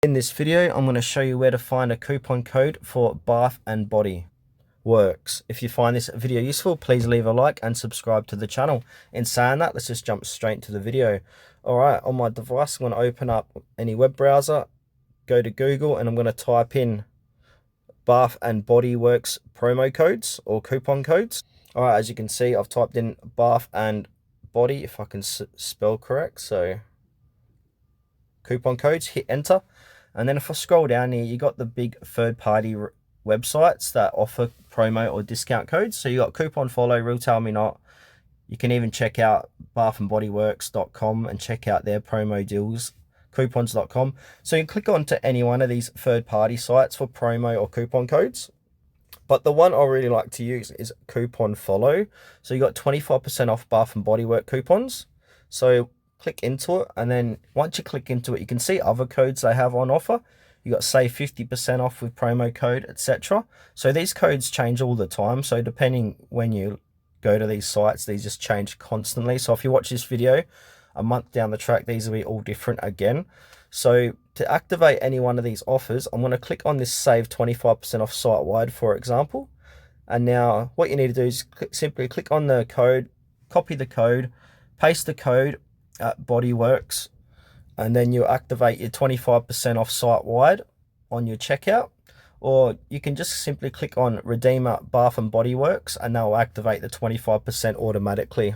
In this video, I'm going to show you where to find a coupon code for Bath and Body Works. If you find this video useful, please leave a like and subscribe to the channel. In saying that, let's just jump straight to the video. Alright, on my device, I'm going to open up any web browser, go to Google, and I'm going to type in Bath and Body Works promo codes or coupon codes. Alright, as you can see, I've typed in Bath and Body, if I can spell correct, so coupon codes, hit enter. And then if I scroll down here, you got the big third-party websites that offer promo or discount codes. So you got Coupon Follow, Retail Me Not. You can even check out bathandbodyworks.com and check out their promo deals, coupons.com. So you can click on to any one of these third-party sites for promo or coupon codes. But the one I really like to use is Coupon Follow. So you got 25% off Bath and Body Works coupons. So click into it, and then once you click into it, you can see other codes they have on offer. You got save 50% off with promo code, etc. So these codes change all the time. So depending when you go to these sites, these just change constantly. So if you watch this video a month down the track, these will be all different again. So to activate any one of these offers, I'm going to click on this save 25% off site wide, for example. And now what you need to do is simply click on the code, copy the code, paste the code at Bodyworks, and then you activate your 25% off site wide on your checkout. Or you can just simply click on redeem at Bath and Body Works, and that will activate the 25% automatically.